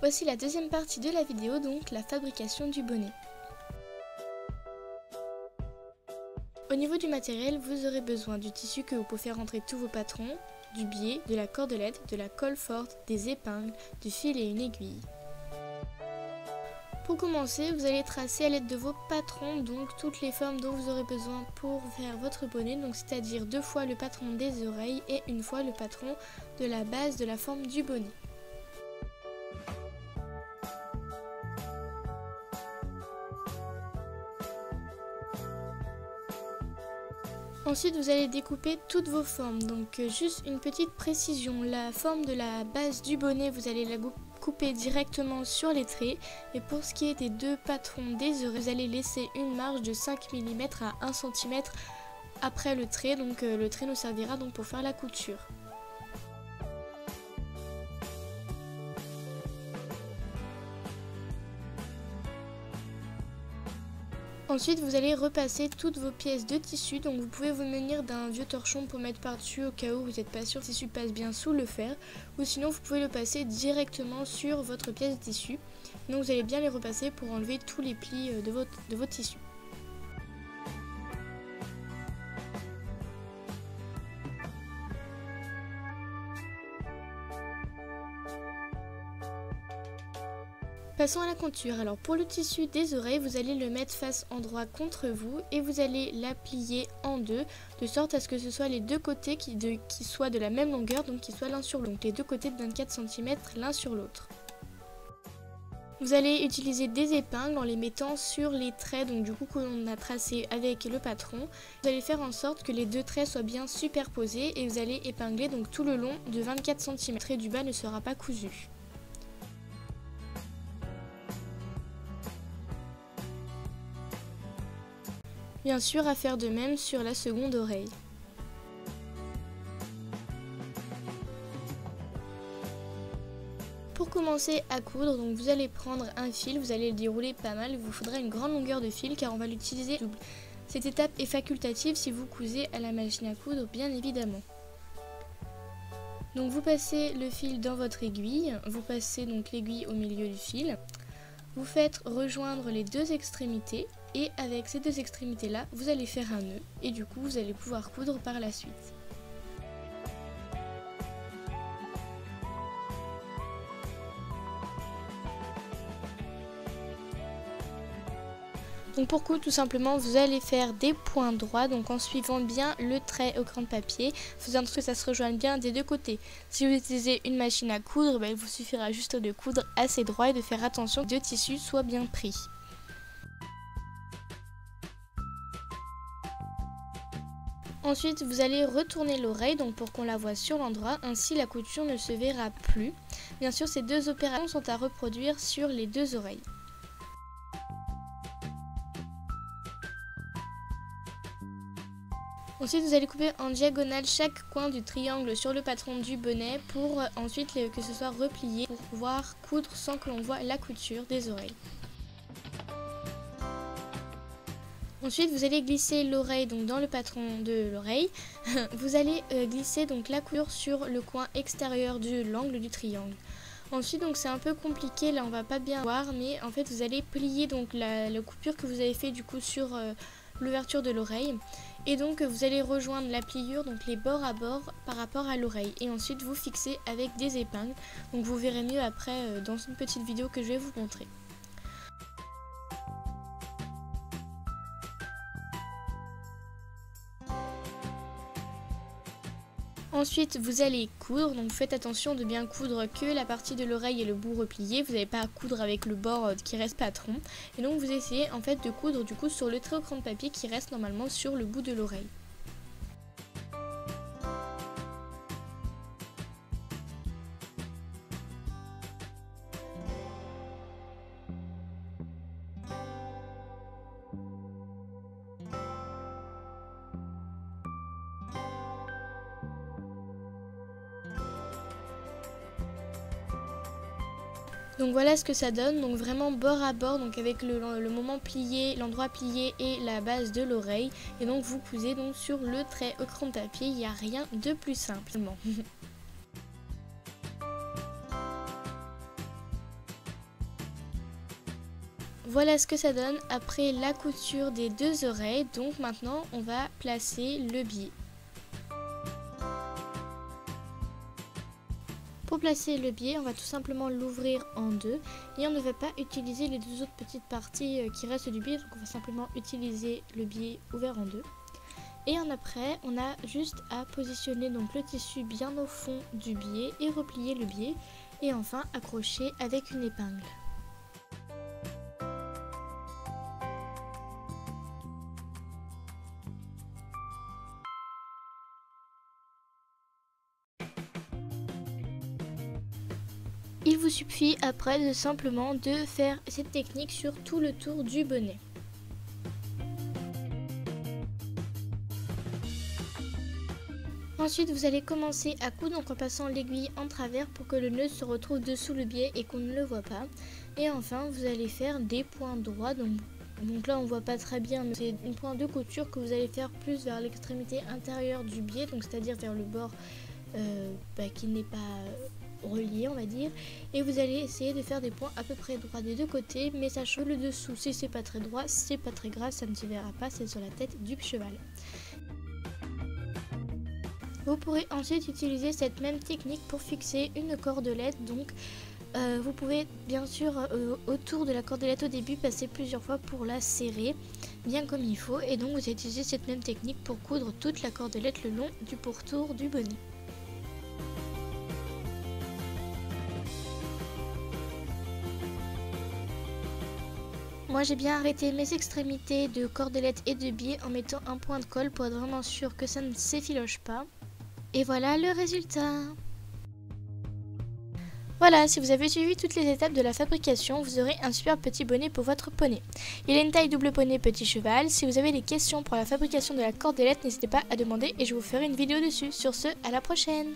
Voici la deuxième partie de la vidéo, donc la fabrication du bonnet. Au niveau du matériel, vous aurez besoin du tissu que vous pouvez faire rentrer tous vos patrons, du biais, de la cordelette, de la colle forte, des épingles, du fil et une aiguille. Pour commencer, vous allez tracer à l'aide de vos patrons donc toutes les formes dont vous aurez besoin pour faire votre bonnet, donc c'est-à-dire 2 fois le patron des oreilles et 1 fois le patron de la base de la forme du bonnet. Ensuite, vous allez découper toutes vos formes. Donc, juste une petite précision, la forme de la base du bonnet, vous allez la couper directement sur les traits. Et pour ce qui est des 2 patrons des oreilles, vous allez laisser une marge de 5 mm à 1 cm après le trait. Donc, le trait nous servira donc pour faire la couture. Ensuite, vous allez repasser toutes vos pièces de tissu, donc vous pouvez vous munir d'un vieux torchon pour mettre par-dessus au cas où vous n'êtes pas sûr que le tissu passe bien sous le fer, ou sinon vous pouvez le passer directement sur votre pièce de tissu. Donc vous allez bien les repasser pour enlever tous les plis de votre tissu. Passons à la couture. Alors pour le tissu des oreilles, vous allez le mettre face endroit contre vous et vous allez la plier en deux, de sorte à ce que ce soit les 2 côtés qui soient de la même longueur, donc qui soient l'un sur l'autre. Donc les 2 côtés de 24 cm l'un sur l'autre. Vous allez utiliser des épingles en les mettant sur les traits donc du coup qu'on a tracé avec le patron. Vous allez faire en sorte que les 2 traits soient bien superposés et vous allez épingler donc tout le long de 24 cm. Le trait du bas ne sera pas cousu. Bien sûr, à faire de même sur la seconde oreille. Pour commencer à coudre, donc vous allez prendre un fil, vous allez le dérouler pas mal, il vous faudra une grande longueur de fil car on va l'utiliser double. Cette étape est facultative si vous cousez à la machine à coudre, bien évidemment. Donc vous passez le fil dans votre aiguille, vous passez donc l'aiguille au milieu du fil, vous faites rejoindre les 2 extrémités. Et avec ces 2 extrémités là, vous allez faire un nœud et du coup vous allez pouvoir coudre par la suite. Donc pour coudre tout simplement vous allez faire des points droits donc en suivant bien le trait au crayon de papier, faisant que ça se rejoigne bien des 2 côtés. Si vous utilisez une machine à coudre, il vous suffira juste de coudre assez droit et de faire attention que le tissu soit bien pris. Ensuite, vous allez retourner l'oreille donc pour qu'on la voie sur l'endroit, ainsi la couture ne se verra plus. Bien sûr, ces 2 opérations sont à reproduire sur les 2 oreilles. Ensuite, vous allez couper en diagonale chaque coin du triangle sur le patron du bonnet pour ensuite que ce soit replié pour pouvoir coudre sans que l'on voie la couture des oreilles. Ensuite, vous allez glisser l'oreille donc dans le patron de l'oreille. Vous allez glisser donc la couture sur le coin extérieur de l'angle du triangle. Ensuite, donc c'est un peu compliqué, là on va pas bien voir, mais en fait vous allez plier donc la coupure que vous avez fait du coup sur l'ouverture de l'oreille. Et donc vous allez rejoindre la pliure, donc les bords à bord par rapport à l'oreille. Et ensuite vous fixez avec des épingles. Donc vous verrez mieux après dans une petite vidéo que je vais vous montrer. Ensuite, vous allez coudre, donc faites attention de bien coudre que la partie de l'oreille et le bout replié. Vous n'avez pas à coudre avec le bord qui reste patron. Et donc vous essayez en fait de coudre du coup sur le trait au crayon de papier qui reste normalement sur le bout de l'oreille. Donc voilà ce que ça donne, donc vraiment bord à bord, donc avec le moment plié, l'endroit plié et la base de l'oreille. Et donc vous cousez donc sur le trait au crayon de papier, il n'y a rien de plus simple. Voilà ce que ça donne après la couture des 2 oreilles. Donc maintenant on va placer le biais. Pour placer le biais, on va tout simplement l'ouvrir en 2 et on ne va pas utiliser les 2 autres petites parties qui restent du biais. Donc on va simplement utiliser le biais ouvert en 2. Et en après, on a juste à positionner donc le tissu bien au fond du biais et replier le biais. Et enfin accrocher avec une épingle. Il vous suffit après de simplement de faire cette technique sur tout le tour du bonnet. Ensuite, vous allez commencer à coudre donc en passant l'aiguille en travers pour que le nœud se retrouve dessous le biais et qu'on ne le voit pas. Et enfin, vous allez faire des points droits. Donc là, on ne voit pas très bien, mais c'est une pointe de couture que vous allez faire plus vers l'extrémité intérieure du biais, donc c'est-à-dire vers le bord qui n'est pas relié, on va dire. Et vous allez essayer de faire des points à peu près droits des 2 côtés, mais sachant que le dessous, si c'est pas très droit, c'est pas très grave, ça ne se verra pas, c'est sur la tête du cheval. Vous pourrez ensuite utiliser cette même technique pour fixer une cordelette. Donc vous pouvez bien sûr autour de la cordelette au début passer plusieurs fois pour la serrer bien comme il faut. Et donc vous utilisez cette même technique pour coudre toute la cordelette le long du pourtour du bonnet. Moi j'ai bien arrêté mes extrémités de cordelette et de biais en mettant un point de colle pour être vraiment sûr que ça ne s'effiloche pas. Et voilà le résultat. Voilà, si vous avez suivi toutes les étapes de la fabrication, vous aurez un super petit bonnet pour votre poney. Il a une taille double poney petit cheval. Si vous avez des questions pour la fabrication de la cordelette, n'hésitez pas à demander et je vous ferai une vidéo dessus. Sur ce, à la prochaine!